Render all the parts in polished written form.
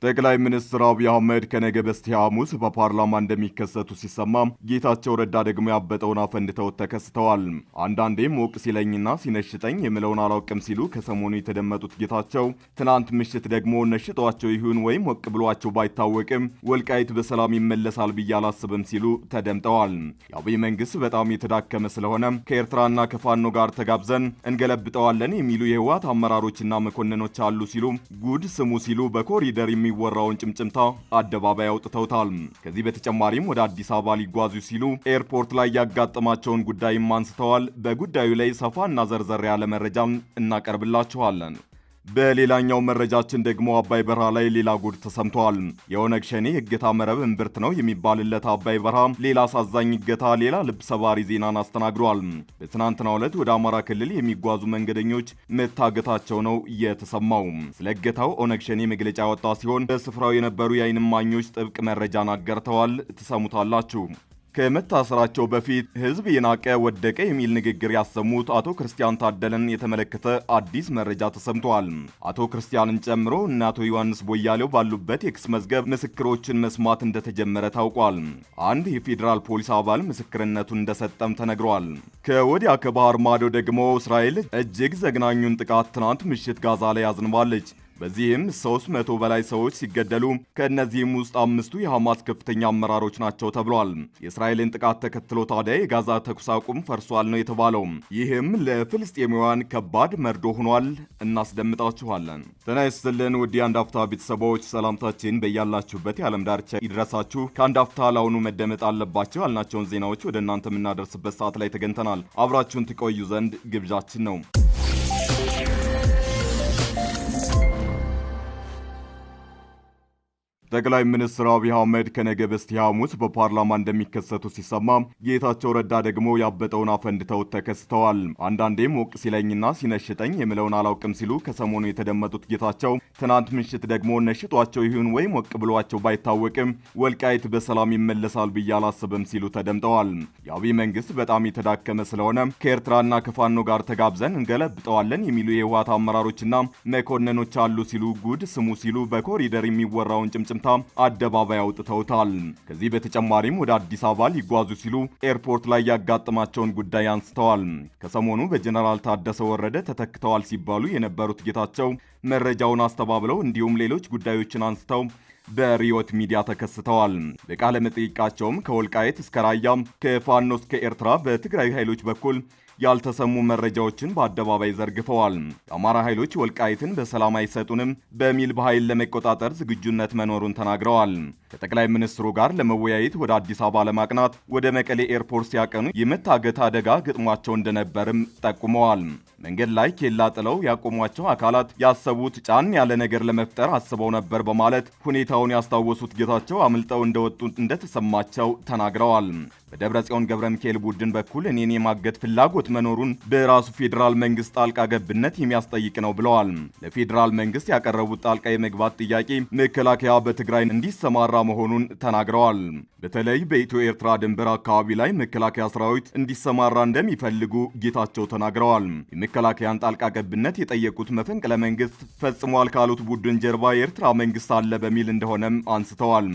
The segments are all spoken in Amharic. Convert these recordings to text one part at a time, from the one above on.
ጠቅላይ ሚኒስትር አብይ አህመድ ከነገ በስቲያ ሐሙስ በፓርላማ እንደሚከሰቱ ሲሰማ ጌታቸው ረዳ ደግሞ ያበጠውን አፈንድተው ተከስተዋል። አንዳንዴም ሞቅ ሲለኝና ሲነሽጠኝ የምለውን አላውቅም ሲሉ ከሰሞኑ የተደመጡት ጌታቸው ትናንት ምሽት ደግሞ ነሽጧቸው ይሁን ወይም ሞቅ ብሏቸው ባይታወቅም ወልቃይት በሰላም ይመለሳል ብዬ አላስብም ሲሉ ተደምጠዋል። የአብይ መንግስት በጣም የተዳከመ ስለሆነ ከኤርትራና ከፋኖ ጋር ተጋብዘን እንገለብጠዋለን የሚሉ የህወሓት አመራሮችና መኮንኖች አሉ ሲሉ ጉድ ስሙ ሲሉ በኮሪደር ወራውን ጭምጭምታ አደባባይ አውጥተውታል። ከዚህ በተጨማሪም ወደ አዲስ አበባ ሊጓዙ ሲሉ ኤርፖርት ላይ ያጋጠማቸውን ጉዳይም አንስተዋል። በጉዳዩ ላይ ሰፋና ዘርዘር ያለ መረጃ እናቀርብላችኋለን። በሌላኛው መረጃችን ደግሞ አባይ በረሃ ላይ ሌላ ጉድ ተሰምቷል። የኦነግ ሸኔ እገታ መረብ እምብርት ነው የሚባልለት አባይ በረሃ ሌላ አሳዛኝ እገታ፣ ሌላ ልብ ሰባሪ ዜናን አስተናግሯል። በትናንትናው ዕለት ወደ አማራ ክልል የሚጓዙ መንገደኞች መታገታቸው ነው የተሰማው። ስለ እገታው ኦነግ ሸኔ መግለጫ ያወጣ ሲሆን በስፍራው የነበሩ የዓይን እማኞች ጥብቅ መረጃን አጋርተዋል። ትሰሙታላችሁ። ከመታሰራቸው በፊት ህዝብ የናቀ ወደቀ የሚል ንግግር ያሰሙት አቶ ክርስቲያን ታደለን የተመለከተ አዲስ መረጃ ተሰምቷል። አቶ ክርስቲያንን ጨምሮ እነ አቶ ዮሐንስ ቦያሌው ባሉበት የክስ መዝገብ ምስክሮችን መስማት እንደተጀመረ ታውቋል። አንድ የፌዴራል ፖሊስ አባል ምስክርነቱን እንደሰጠም ተነግሯል። ከወዲያ ከባህር ማዶ ደግሞ እስራኤል እጅግ ዘግናኙን ጥቃት ትናንት ምሽት ጋዛ ላይ አዝንባለች። በዚህም 300 በላይ ሰዎች ሲገደሉ ከእነዚህም ውስጥ 5ቱ የሐማስ ከፍተኛ አመራሮች ናቸው ተብሏል። የእስራኤልን ጥቃት ተከትሎ ታዲያ የጋዛ ተኩስ አቁም ፈርሷል ነው የተባለው። ይህም ለፍልስጤማውያን ከባድ መርዶ ሆኗል። እናስደምጣችኋለን። ጤና ይስጥልን ውድ የአንድ አፍታ ቤተሰቦች፣ ሰላምታችን በያላችሁበት የዓለም ዳርቻ ይድረሳችሁ። ከአንድ አፍታ ለአሁኑ መደመጥ አለባቸው ያልናቸውን ዜናዎች ወደ እናንተ የምናደርስበት ሰዓት ላይ ተገኝተናል። አብራችሁን ትቆዩ ዘንድ ግብዣችን ነው። ጠቅላይ ሚኒስትር አብይ አህመድ ከነገ በስቲያ ሐሙስ በፓርላማ እንደሚከሰቱ ሲሰማ ጌታቸው ረዳ ደግሞ ያበጠውን አፈንድተው ተከስተዋል። አንዳንዴም ሞቅ ሲለኝና ሲነሽጠኝ የምለውን አላውቅም ሲሉ ከሰሞኑ የተደመጡት ጌታቸው ትናንት ምሽት ደግሞ ነሽጧቸው ይሁን ወይም ሞቅ ብሏቸው ባይታወቅም ወልቃይት በሰላም ይመለሳል ብዬ አላስብም ሲሉ ተደምጠዋል። የአብይ መንግስት በጣም የተዳከመ ስለሆነ ከኤርትራና ከፋኖ ጋር ተጋብዘን እንገለብጠዋለን የሚሉ የህወሓት አመራሮችና መኮንኖች አሉ ሲሉ ጉድ ስሙ ሲሉ በኮሪደር የሚወራውን ጭምጭም አደባባይ አውጥተውታል። ከዚህ በተጨማሪም ወደ አዲስ አበባ ሊጓዙ ሲሉ ኤርፖርት ላይ ያጋጠማቸውን ጉዳይ አንስተዋል። ከሰሞኑ በጀነራል ታደሰ ወረደ ተተክተዋል ሲባሉ የነበሩት ጌታቸው መረጃውን አስተባብለው እንዲሁም ሌሎች ጉዳዮችን አንስተው በሪዮት ሚዲያ ተከስተዋል። በቃለ መጠይቃቸውም ከወልቃይት እስከ ራያ ከፋኖ እስከ ኤርትራ በትግራይ ኃይሎች በኩል ያልተሰሙ መረጃዎችን በአደባባይ ዘርግፈዋል። የአማራ ኃይሎች ወልቃይትን በሰላም አይሰጡንም በሚል በኃይል ለመቆጣጠር ዝግጁነት መኖሩን ተናግረዋል። ከጠቅላይ ሚኒስትሩ ጋር ለመወያየት ወደ አዲስ አበባ ለማቅናት ወደ መቀሌ ኤርፖርት ሲያቀኑ የመታገት አደጋ ገጥሟቸው እንደነበርም ጠቁመዋል። መንገድ ላይ ኬላ ጥለው ያቆሟቸው አካላት ያሰቡት ጫን ያለ ነገር ለመፍጠር አስበው ነበር በማለት ሁኔታውን ያስታወሱት ጌታቸው አምልጠው እንደወጡ እንደተሰማቸው ተናግረዋል። በደብረጽዮን ገብረ ሚካኤል ቡድን በኩል እኔን የማገት ፍላጎት መኖሩን በራሱ ፌዴራል መንግስት ጣልቃ ገብነት የሚያስጠይቅ ነው ብለዋል። ለፌዴራል መንግስት ያቀረቡት ጣልቃ የመግባት ጥያቄ መከላከያ በትግራይ እንዲሰማራ መሆኑን ተናግረዋል። በተለይ በኢትዮ ኤርትራ ድንበር አካባቢ ላይ መከላከያ ሰራዊት እንዲሰማራ እንደሚፈልጉ ጌታቸው ተናግረዋል። የመከላከያን ጣልቃ ገብነት የጠየቁት መፈንቅለ መንግስት ፈጽሟል ካሉት ቡድን ጀርባ የኤርትራ መንግስት አለ በሚል እንደሆነም አንስተዋል።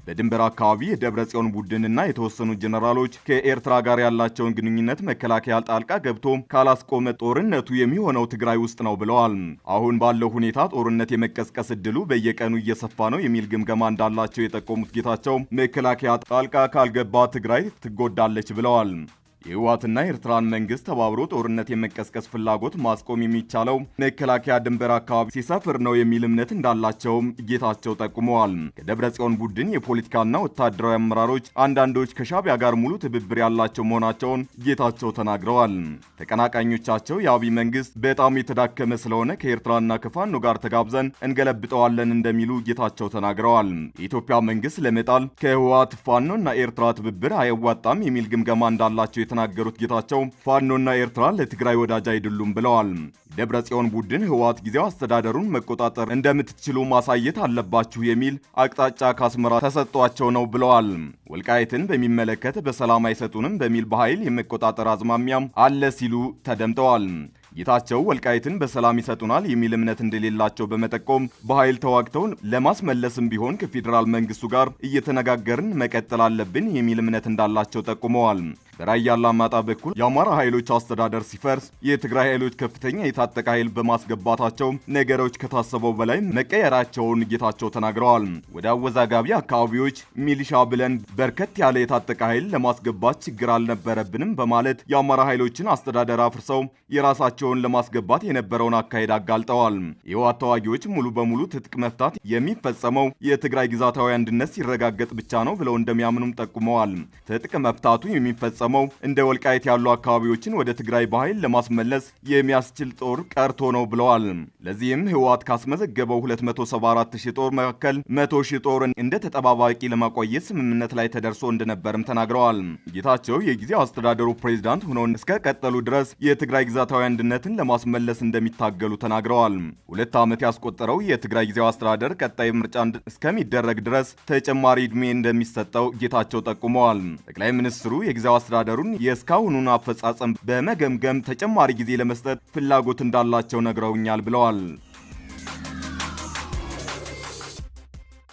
በድንበር አካባቢ የደብረጽዮን ቡድንና የተወሰኑ ጀነራሎች ከኤርትራ ጋር ያላቸውን ግንኙነት መከላከያ ጣልቃ ገብቶ ካላስቆመ ጦርነቱ የሚሆነው ትግራይ ውስጥ ነው ብለዋል። አሁን ባለው ሁኔታ ጦርነት የመቀስቀስ እድሉ በየቀኑ እየሰፋ ነው የሚል ግምገማ እንዳላቸው የጠቆሙት ጌታቸው መከላከያ ጣልቃ ካልገባ ትግራይ ትጎዳለች ብለዋል። የህወሓትና የኤርትራን መንግስት ተባብሮ ጦርነት የመቀስቀስ ፍላጎት ማስቆም የሚቻለው መከላከያ ድንበር አካባቢ ሲሰፍር ነው የሚል እምነት እንዳላቸውም ጌታቸው ጠቁመዋል። ከደብረጽዮን ቡድን የፖለቲካና ወታደራዊ አመራሮች አንዳንዶች ከሻዕቢያ ጋር ሙሉ ትብብር ያላቸው መሆናቸውን ጌታቸው ተናግረዋል። ተቀናቃኞቻቸው የአብይ መንግስት በጣም የተዳከመ ስለሆነ ከኤርትራና ከፋኖ ጋር ተጋብዘን እንገለብጠዋለን እንደሚሉ ጌታቸው ተናግረዋል። የኢትዮጵያ መንግስት ለመጣል ከህወሓት ፋኖና ኤርትራ ትብብር አያዋጣም የሚል ግምገማ እንዳላቸው የተናገሩት ጌታቸው ፋኖና ኤርትራ ለትግራይ ወዳጅ አይደሉም ብለዋል። ደብረጽዮን ቡድን ህወሓት ጊዜው አስተዳደሩን መቆጣጠር እንደምትችሉ ማሳየት አለባችሁ የሚል አቅጣጫ ከአስመራ ተሰጥቷቸው ነው ብለዋል። ወልቃይትን በሚመለከት በሰላም አይሰጡንም በሚል በኃይል የመቆጣጠር አዝማሚያም አለ ሲሉ ተደምጠዋል። ጌታቸው ወልቃይትን በሰላም ይሰጡናል የሚል እምነት እንደሌላቸው በመጠቆም በኃይል ተዋግተው ለማስመለስም ቢሆን ከፌዴራል መንግስቱ ጋር እየተነጋገርን መቀጠል አለብን የሚል እምነት እንዳላቸው ጠቁመዋል። በራያ አላማጣ በኩል የአማራ ኃይሎች አስተዳደር ሲፈርስ የትግራይ ኃይሎች ከፍተኛ የታጠቀ ኃይል በማስገባታቸው ነገሮች ከታሰበው በላይ መቀየራቸውን ጌታቸው ተናግረዋል። ወደ አወዛጋቢ አካባቢዎች ሚሊሻ ብለን በርከት ያለ የታጠቀ ኃይል ለማስገባት ችግር አልነበረብንም በማለት የአማራ ኃይሎችን አስተዳደር አፍርሰው የራሳቸውን ለማስገባት የነበረውን አካሄድ አጋልጠዋል። የህወሓት ተዋጊዎች ሙሉ በሙሉ ትጥቅ መፍታት የሚፈጸመው የትግራይ ግዛታዊ አንድነት ሲረጋገጥ ብቻ ነው ብለው እንደሚያምኑም ጠቁመዋል። ትጥቅ መፍታቱ የሚፈጸመው እንደ ወልቃይት ያሉ አካባቢዎችን ወደ ትግራይ በኃይል ለማስመለስ የሚያስችል ጦር ቀርቶ ነው ብለዋል። ለዚህም ህወሓት ካስመዘገበው 274,000 ጦር መካከል 100,000 ጦር እንደ ተጠባባቂ ለማቆየት ስምምነት ላይ ተደርሶ እንደነበርም ተናግረዋል። ጌታቸው የጊዜው አስተዳደሩ ፕሬዝዳንት ሆነው እስከ ቀጠሉ ድረስ የትግራይ ግዛታዊ አንድነትን ለማስመለስ እንደሚታገሉ ተናግረዋል። 2 ዓመት ያስቆጠረው የትግራይ ጊዜው አስተዳደር ቀጣይ ምርጫ እስከሚደረግ ድረስ ተጨማሪ ዕድሜ እንደሚሰጠው ጌታቸው ጠቁመዋል። ጠቅላይ ሚኒስትሩ የጊዜው አስተዳደሩን የእስካሁኑን አፈጻጸም በመገምገም ተጨማሪ ጊዜ ለመስጠት ፍላጎት እንዳላቸው ነግረውኛል ብለዋል።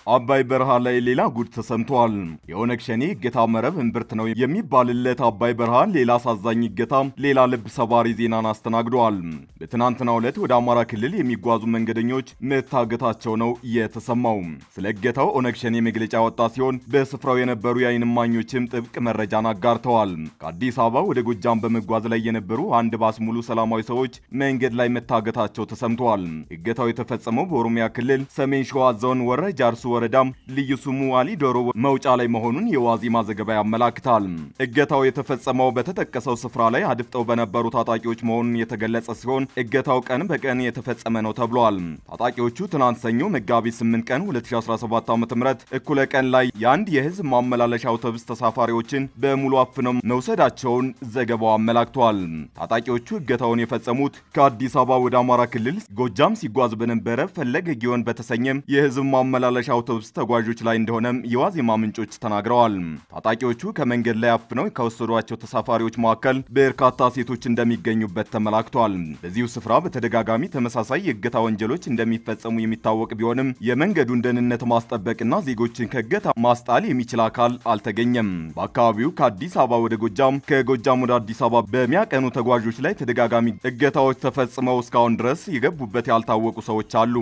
አባይ በረሃ ላይ ሌላ ጉድ ተሰምቷል። የኦነግ ሸኔ እገታ መረብ እምብርት ነው የሚባልለት አባይ በረሃ ሌላ አሳዛኝ እገታ፣ ሌላ ልብ ሰባሪ ዜናን አስተናግዷል። በትናንትናው ዕለት ወደ አማራ ክልል የሚጓዙ መንገደኞች መታገታቸው ነው የተሰማው። ስለ እገታው ኦነግ ሸኔ መግለጫ ያወጣ ሲሆን በስፍራው የነበሩ የዓይን እማኞችም ጥብቅ መረጃን አጋርተዋል። ከአዲስ አበባ ወደ ጎጃም በመጓዝ ላይ የነበሩ አንድ ባስ ሙሉ ሰላማዊ ሰዎች መንገድ ላይ መታገታቸው ተሰምተዋል። እገታው የተፈጸመው በኦሮሚያ ክልል ሰሜን ሸዋ ዞን ወረ ጃርሱ ወረዳም ልዩ ስሙ ዋሊ ዶሮ መውጫ ላይ መሆኑን የዋዜማ ዘገባ ያመላክታል። እገታው የተፈጸመው በተጠቀሰው ስፍራ ላይ አድፍጠው በነበሩ ታጣቂዎች መሆኑን የተገለጸ ሲሆን እገታው ቀን በቀን የተፈጸመ ነው ተብሏል። ታጣቂዎቹ ትናንት ሰኞ መጋቢት 8 ቀን 2017 ዓ.ም እኩለ ቀን ላይ የአንድ የህዝብ ማመላለሻ አውቶቡስ ተሳፋሪዎችን በሙሉ አፍነው መውሰዳቸውን ዘገባው አመላክቷል። ታጣቂዎቹ እገታውን የፈጸሙት ከአዲስ አበባ ወደ አማራ ክልል ጎጃም ሲጓዝ በነበረ ፈለገ ጊዮን በተሰኘም የህዝብ ማመላለሻ አውቶቡስ ተጓዦች ላይ እንደሆነም የዋዜማ ምንጮች ተናግረዋል። ታጣቂዎቹ ከመንገድ ላይ አፍነው ከወሰዷቸው ተሳፋሪዎች መካከል በርካታ ሴቶች እንደሚገኙበት ተመላክቷል። በዚሁ ስፍራ በተደጋጋሚ ተመሳሳይ የእገታ ወንጀሎች እንደሚፈጸሙ የሚታወቅ ቢሆንም የመንገዱን ደህንነት ማስጠበቅና ዜጎችን ከእገታ ማስጣል የሚችል አካል አልተገኘም። በአካባቢው ከአዲስ አበባ ወደ ጎጃም፣ ከጎጃም ወደ አዲስ አበባ በሚያቀኑ ተጓዦች ላይ ተደጋጋሚ እገታዎች ተፈጽመው እስካሁን ድረስ የገቡበት ያልታወቁ ሰዎች አሉ።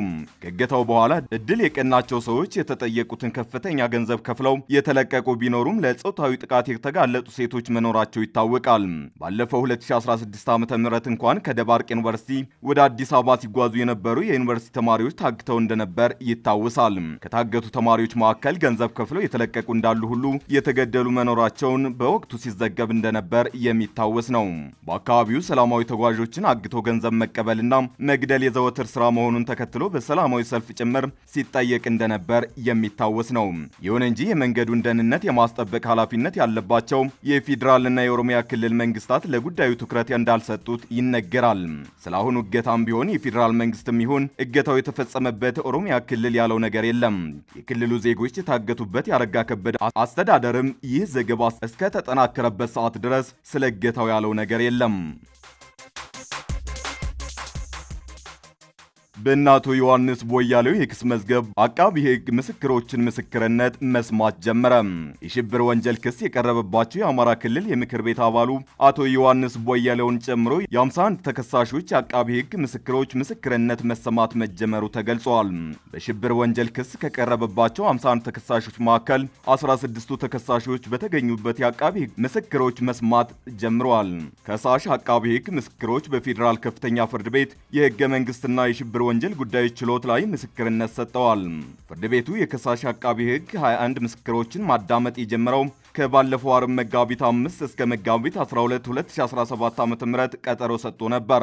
ከእገታው በኋላ እድል የቀናቸው ሰዎች የተጠየቁትን ከፍተኛ ገንዘብ ከፍለው የተለቀቁ ቢኖሩም ለጾታዊ ጥቃት የተጋለጡ ሴቶች መኖራቸው ይታወቃል። ባለፈው 2016 ዓ.ም እንኳን ከደባርቅ ዩኒቨርሲቲ ወደ አዲስ አበባ ሲጓዙ የነበሩ የዩኒቨርሲቲ ተማሪዎች ታግተው እንደነበር ይታወሳል። ከታገቱ ተማሪዎች መካከል ገንዘብ ከፍለው የተለቀቁ እንዳሉ ሁሉ የተገደሉ መኖራቸውን በወቅቱ ሲዘገብ እንደነበር የሚታወስ ነው። በአካባቢው ሰላማዊ ተጓዦችን አግቶ ገንዘብ መቀበልና መግደል የዘወትር ስራ መሆኑን ተከትሎ በሰላማዊ ሰልፍ ጭምር ሲጠየቅ እንደነበር የሚታወስ ነው። ይሁን እንጂ የመንገዱን ደህንነት የማስጠበቅ ኃላፊነት ያለባቸው የፌዴራልና የኦሮሚያ ክልል መንግስታት ለጉዳዩ ትኩረት እንዳልሰጡት ይነገራል። ስለአሁኑ እገታም ቢሆን የፌዴራል መንግስትም ይሁን እገታው የተፈጸመበት ኦሮሚያ ክልል ያለው ነገር የለም። የክልሉ ዜጎች የታገቱበት ያረጋ ከበደ አስተዳደርም ይህ ዘገባ እስከ ተጠናከረበት ሰዓት ድረስ ስለ እገታው ያለው ነገር የለም። በእናቶ ዮሐንስ ቦያሌው የክስ መዝገብ አቃቢ ሕግ ምስክሮችን ምስክርነት መስማት ጀመረ። የሽብር ወንጀል ክስ የቀረበባቸው የአማራ ክልል የምክር ቤት አባሉ አቶ ዮሐንስ ቦያሌውን ጨምሮ የ51 ተከሳሾች የአቃቢ ሕግ ምስክሮች ምስክርነት መሰማት መጀመሩ ተገልጿል። በሽብር ወንጀል ክስ ከቀረበባቸው 51 ተከሳሾች መካከል 16ቱ ተከሳሾች በተገኙበት የአቃቢ ሕግ ምስክሮች መስማት ጀምረዋል። ከሳሽ አቃቢ ሕግ ምስክሮች በፌዴራል ከፍተኛ ፍርድ ቤት የሕገ መንግስትና የሽብር ወንጀል ጉዳዮች ችሎት ላይ ምስክርነት ሰጥተዋል። ፍርድ ቤቱ የከሳሽ አቃቢ ሕግ 21 ምስክሮችን ማዳመጥ የጀመረው ከባለፈው አርብ መጋቢት 5 እስከ መጋቢት 12 2017 ዓ.ም ቀጠሮ ሰጥቶ ነበር።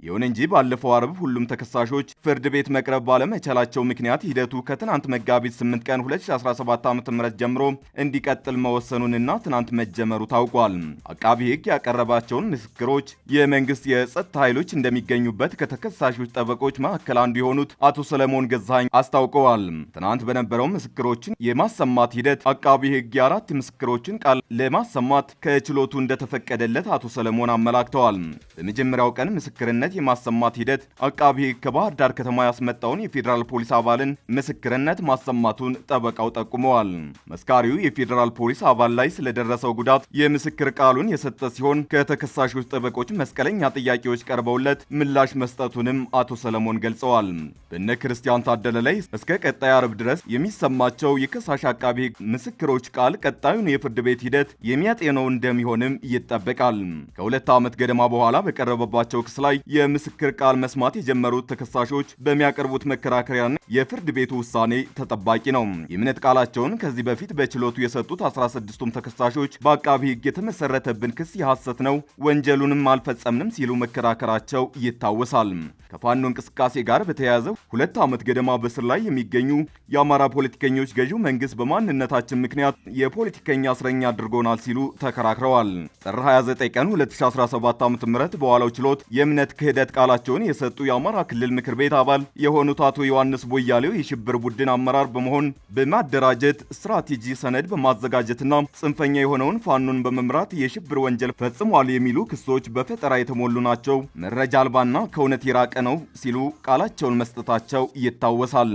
ይሁን እንጂ ባለፈው አርብ ሁሉም ተከሳሾች ፍርድ ቤት መቅረብ ባለመቻላቸው ምክንያት ሂደቱ ከትናንት መጋቢት 8 ቀን 2017 ዓ.ም ጀምሮ እንዲቀጥል መወሰኑንና ትናንት መጀመሩ ታውቋል። አቃቢ ሕግ ያቀረባቸውን ምስክሮች የመንግስት የጸጥታ ኃይሎች እንደሚገኙበት ከተከሳሾች ጠበቆች መካከል አንዱ የሆኑት አቶ ሰለሞን ገዛኸኝ አስታውቀዋል። ትናንት በነበረው ምስክሮችን የማሰማት ሂደት አቃቢ ሕግ የአራት ምስክሮች ምስክሮችን ቃል ለማሰማት ከችሎቱ እንደተፈቀደለት አቶ ሰለሞን አመላክተዋል። በመጀመሪያው ቀን ምስክርነት የማሰማት ሂደት አቃቢ ሕግ ከባህር ዳር ከተማ ያስመጣውን የፌዴራል ፖሊስ አባልን ምስክርነት ማሰማቱን ጠበቃው ጠቁመዋል። መስካሪው የፌዴራል ፖሊስ አባል ላይ ስለደረሰው ጉዳት የምስክር ቃሉን የሰጠ ሲሆን ከተከሳሾች ጠበቆች መስቀለኛ ጥያቄዎች ቀርበውለት ምላሽ መስጠቱንም አቶ ሰለሞን ገልጸዋል። በእነ ክርስቲያን ታደለ ላይ እስከ ቀጣይ አርብ ድረስ የሚሰማቸው የከሳሽ አቃቢ ሕግ ምስክሮች ቃል ቀጣዩን የፍርድ ቤት ሂደት የሚያጤነው እንደሚሆንም ይጠበቃል። ከ2 ዓመት ገደማ በኋላ በቀረበባቸው ክስ ላይ የምስክር ቃል መስማት የጀመሩት ተከሳሾች በሚያቀርቡት መከራከሪያና የፍርድ ቤቱ ውሳኔ ተጠባቂ ነው። የእምነት ቃላቸውን ከዚህ በፊት በችሎቱ የሰጡት 16ቱም ተከሳሾች በአቃቢ ሕግ የተመሰረተብን ክስ የሐሰት ነው፣ ወንጀሉንም አልፈጸምንም ሲሉ መከራከራቸው ይታወሳል። ከፋኖ እንቅስቃሴ ጋር በተያያዘ 2 ዓመት ገደማ በስር ላይ የሚገኙ የአማራ ፖለቲከኞች ገዢው መንግስት በማንነታችን ምክንያት የፖለቲከኛ እስረኛ አድርጎናል ሲሉ ተከራክረዋል። ጥር 29 ቀን 2017 ዓ.ም በዋለው ችሎት የእምነት ክህደት ቃላቸውን የሰጡ የአማራ ክልል ምክር ቤት አባል የሆኑት አቶ ዮሐንስ ቦያሌው የሽብር ቡድን አመራር በመሆን በማደራጀት ስትራቴጂ ሰነድ በማዘጋጀትና ጽንፈኛ የሆነውን ፋኖን በመምራት የሽብር ወንጀል ፈጽሟል የሚሉ ክሶች በፈጠራ የተሞሉ ናቸው፣ መረጃ አልባና ከእውነት የራቀ ነው ሲሉ ቃላቸውን መስጠታቸው ይታወሳል።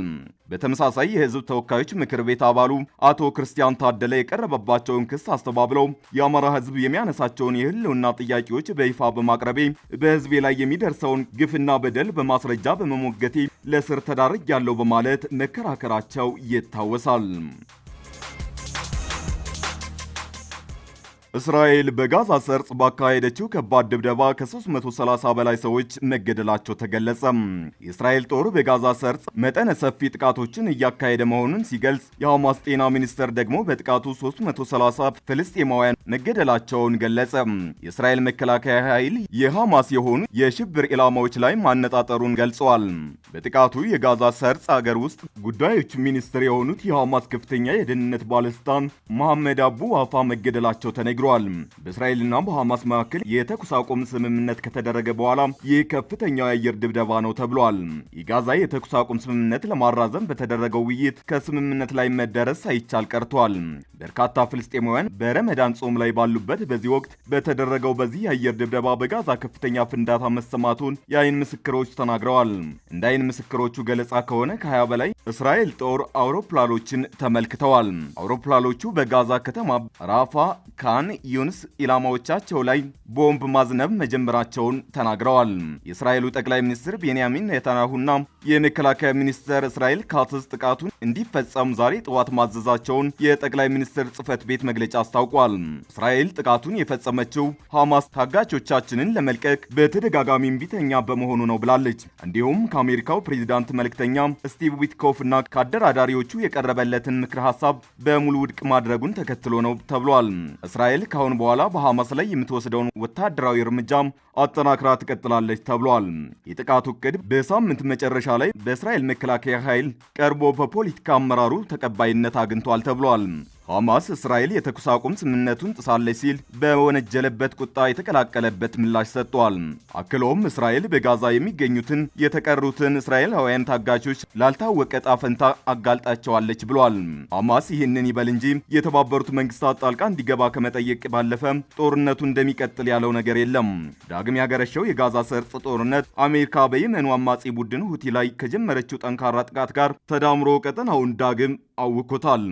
በተመሳሳይ የህዝብ ተወካዮች ምክር ቤት አባሉ አቶ ክርስቲያን ታደለ የቀረበባቸውን ክስ አስተባብለው የአማራ ህዝብ የሚያነሳቸውን የህልውና ጥያቄዎች በይፋ በማቅረቤ በህዝቤ ላይ የሚደርሰውን ግፍና በደል በማስረጃ በመሞገቴ ለስር ተዳርጌያለሁ በማለት መከራከራቸው ይታወሳል። እስራኤል በጋዛ ሰርጥ ባካሄደችው ከባድ ድብደባ ከ330 በላይ ሰዎች መገደላቸው ተገለጸ። የእስራኤል ጦር በጋዛ ሰርጥ መጠነ ሰፊ ጥቃቶችን እያካሄደ መሆኑን ሲገልጽ፣ የሐማስ ጤና ሚኒስቴር ደግሞ በጥቃቱ 330 ፍልስጤማውያን መገደላቸውን ገለጸ። የእስራኤል መከላከያ ኃይል የሐማስ የሆኑ የሽብር ኢላማዎች ላይ ማነጣጠሩን ገልጸዋል። በጥቃቱ የጋዛ ሰርጥ አገር ውስጥ ጉዳዮች ሚኒስትር የሆኑት የሐማስ ከፍተኛ የደህንነት ባለስልጣን መሐመድ አቡ ዋፋ መገደላቸው ተነግሯል። በእስራኤልና በሐማስ መካከል የተኩስ አቁም ስምምነት ከተደረገ በኋላ ይህ ከፍተኛው የአየር ድብደባ ነው ተብሏል። የጋዛ የተኩስ አቁም ስምምነት ለማራዘም በተደረገው ውይይት ከስምምነት ላይ መደረስ ሳይቻል ቀርቷል። በርካታ ፍልስጤማውያን በረመዳን ጾም ላይ ባሉበት በዚህ ወቅት በተደረገው በዚህ የአየር ድብደባ በጋዛ ከፍተኛ ፍንዳታ መሰማቱን የአይን ምስክሮች ተናግረዋል። እንደ አይን ምስክሮቹ ገለጻ ከሆነ ከ20 በላይ እስራኤል ጦር አውሮፕላኖችን ተመልክተዋል። አውሮፕላኖቹ በጋዛ ከተማ ራፋ፣ ካን ዩንስ ኢላማዎቻቸው ላይ ቦምብ ማዝነብ መጀመራቸውን ተናግረዋል። የእስራኤሉ ጠቅላይ ሚኒስትር ቤንያሚን ኔታንያሁና የመከላከያ ሚኒስትር እስራኤል ካትዝ ጥቃቱን እንዲፈጸም ዛሬ ጠዋት ማዘዛቸውን የጠቅላይ ሚኒስትር ጽህፈት ቤት መግለጫ አስታውቋል። እስራኤል ጥቃቱን የፈጸመችው ሐማስ ታጋቾቻችንን ለመልቀቅ በተደጋጋሚ እምቢተኛ በመሆኑ ነው ብላለች። እንዲሁም ከአሜሪካው ፕሬዚዳንት መልእክተኛ ስቲቭ ዊትኮፍ እና ከአደራዳሪዎቹ የቀረበለትን ምክር ሐሳብ በሙሉ ውድቅ ማድረጉን ተከትሎ ነው ተብሏል። እስራኤል ካሁን በኋላ በሐማስ ላይ የምትወስደውን ወታደራዊ እርምጃ አጠናክራ ትቀጥላለች ተብሏል። የጥቃቱ ዕቅድ በሳምንት መጨረሻ ላይ በእስራኤል መከላከያ ኃይል ቀርቦ በፖለቲካ አመራሩ ተቀባይነት አግኝቷል ተብሏል። ሐማስ እስራኤል የተኩስ አቁም ስምምነቱን ጥሳለች ሲል በወነጀለበት ቁጣ የተቀላቀለበት ምላሽ ሰጥቷል። አክሎም እስራኤል በጋዛ የሚገኙትን የተቀሩትን እስራኤላውያን ታጋቾች ላልታወቀ ዕጣ ፈንታ አጋልጣቸዋለች ብሏል። ሐማስ ይህንን ይበል እንጂ የተባበሩት መንግስታት ጣልቃ እንዲገባ ከመጠየቅ ባለፈ ጦርነቱ እንደሚቀጥል ያለው ነገር የለም። ዳግም ያገረሸው የጋዛ ሰርጥ ጦርነት አሜሪካ በየመኑ አማጺ ቡድን ሁቲ ላይ ከጀመረችው ጠንካራ ጥቃት ጋር ተዳምሮ ቀጠናውን ዳግም አውኮታል።